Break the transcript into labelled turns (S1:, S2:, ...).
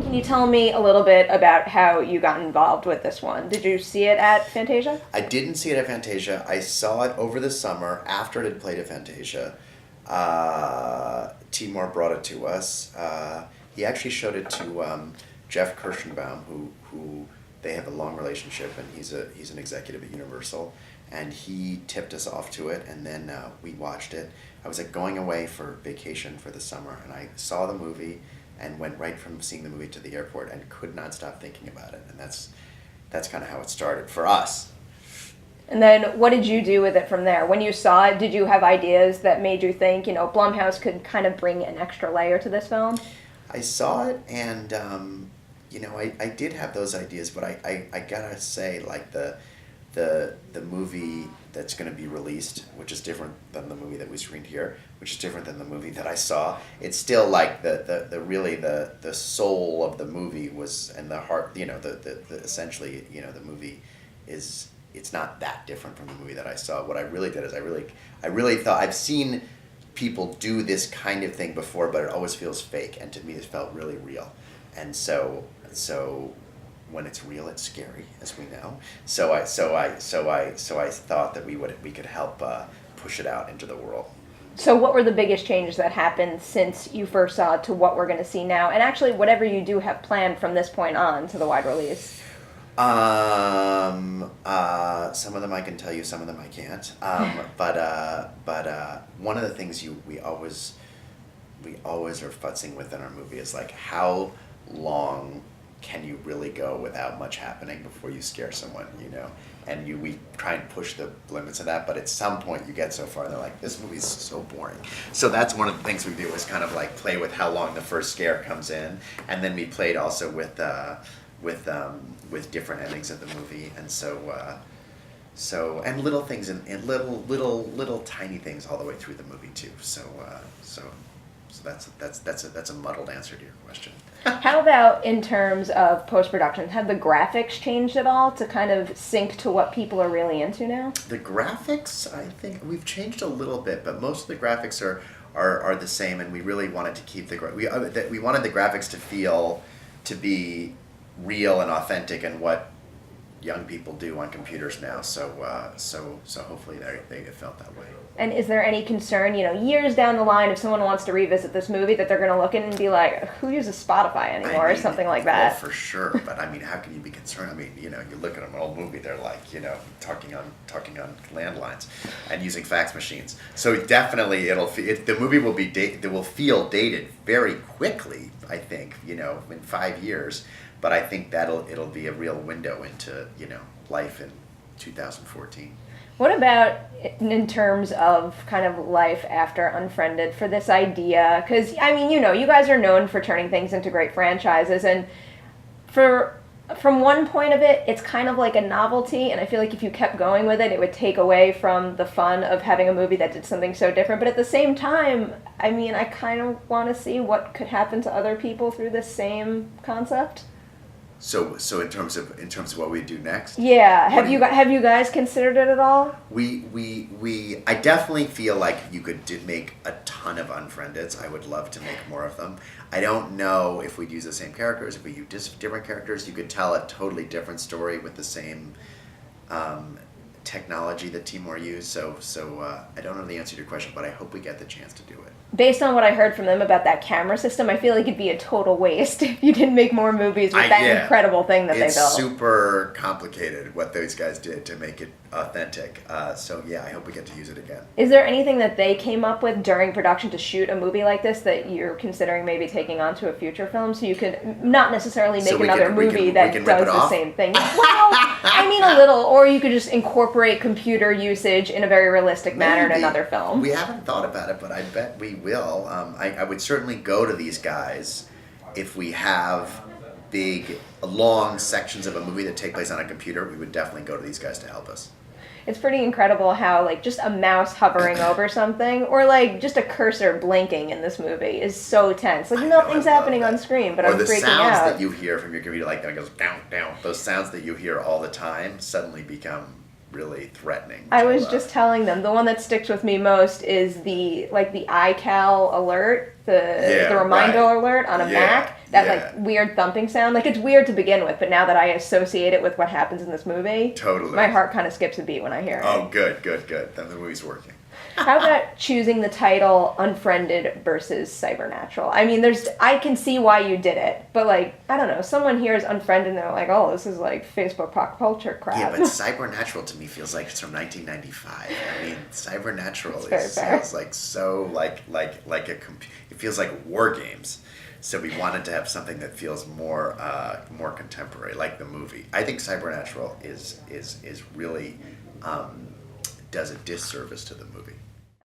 S1: Can you tell me a little bit about how you got involved with this one? Did you see it at Fantasia?
S2: I didn't see it at Fantasia. I saw it over the summer after it had played at Fantasia. Timur brought it to us. He actually showed it to Jeff Kirschenbaum, who they have a long relationship, and he's an executive at Universal, and he tipped us off to it, and then we watched it. I was going away for vacation for the summer, and I saw the movie and went right from seeing the movie to the airport and could not stop thinking about it, and that's kind of how it started for us.
S1: And then what did you do with it from there? When you saw it, did you have ideas that made you think, Blumhouse could kind of bring an extra layer to this film?
S2: I saw it, and I did have those ideas, but I gotta say, like the movie that's going to be released, which is different than the movie that we screened here, which is different than the movie that I saw. It's still like the soul of the movie was, and the heart, the essentially, the movie is, it's not that different from the movie that I saw. What I really did is I really thought, I've seen people do this kind of thing before, but it always feels fake, and to me it felt really real. And so when it's real, it's scary, as we know. So I thought that we could help push it out into the world.
S1: So what were the biggest changes that happened since you first saw it to what we're going to see now? And actually, whatever you do have planned from this point on to the wide release.
S2: Some of them I can tell you, some of them I can't. But one of the things we always are futzing with in our movie is like, how long can you really go without much happening before you scare someone, And we try and push the limits of that, but at some point you get so far and they're like, this movie's so boring. So that's one of the things we do, is kind of like play with how long the first scare comes in, and then we played also with different endings of the movie, and so and little things and little tiny things all the way through the movie too. So that's a muddled answer to your question.
S1: How about in terms of post-production? Have the graphics changed at all to kind of sync to what people are really into now?
S2: The graphics, I think we've changed a little bit, but most of the graphics are the same, and we really wanted to keep we wanted the graphics to be real and authentic, and what young people do on computers now. So hopefully they felt that way.
S1: And is there any concern, years down the line, if someone wants to revisit this movie, that they're going to look in and be like, who uses Spotify anymore, or something like that?
S2: Well, for sure. But I mean, how can you be concerned? I mean, you look at an old movie, they're like, talking on landlines and using fax machines. So definitely, the movie will feel dated very quickly, I think, in 5 years. But I think it'll be a real window into, life in 2014.
S1: What about in terms of kind of life after Unfriended for this idea? Because, I mean, you guys are known for turning things into great franchises, and from one point of it, it's kind of like a novelty, and I feel like if you kept going with it, it would take away from the fun of having a movie that did something so different. But at the same time, I mean, I kind of want to see what could happen to other people through this same concept.
S2: So in terms of what we do next?
S1: Yeah. Have you guys considered it at all?
S2: I definitely feel like you could make a ton of Unfriendeds. I would love to make more of them. I don't know if we'd use the same characters. If we use different characters, you could tell a totally different story with the same technology that Timur used. So I don't know the answer to your question, but I hope we get the chance to do it.
S1: Based on what I heard from them about that camera system, I feel like it'd be a total waste if you didn't make more movies with that incredible thing that they built.
S2: It's super complicated what those guys did to make it authentic. So yeah, I hope we get to use it again.
S1: Is there anything that they came up with during production to shoot a movie like this that you're considering maybe taking on to a future film, so you could not necessarily make another movie that does the same thing? Well, I mean a little, or you could just incorporate computer usage in a very realistic manner in another film.
S2: We haven't thought about it, but I bet we will. I would certainly go to these guys if we have big, long sections of a movie that take place on a computer. We would definitely go to these guys to help us.
S1: It's pretty incredible how, like, just a mouse hovering over something, or, like, just a cursor blinking in this movie is so tense. Like, nothing's happening on screen, but I'm freaking out. Or the sounds
S2: that you hear from your computer, like, that goes down, down. Those sounds that you hear all the time suddenly become really threatening.
S1: I was just telling them, the one that sticks with me most is the iCal alert the reminder alert on a Mac, that like weird thumping sound. Like, it's weird to begin with, but now that I associate it with what happens in this movie,
S2: totally,
S1: my heart kind of skips a beat when I hear it.
S2: Oh, good. Then the movie's working.
S1: How about choosing the title Unfriended versus Cybernatural? I mean, I can see why you did it, but like, I don't know, someone hears Unfriended and they're like, oh, this is like Facebook pop culture crap.
S2: Yeah, but Cybernatural to me feels like it's from 1995. I mean, Cybernatural feels like so like it feels like war games. So we wanted to have something that feels more contemporary, like the movie. I think Cybernatural is really does a disservice to the movie.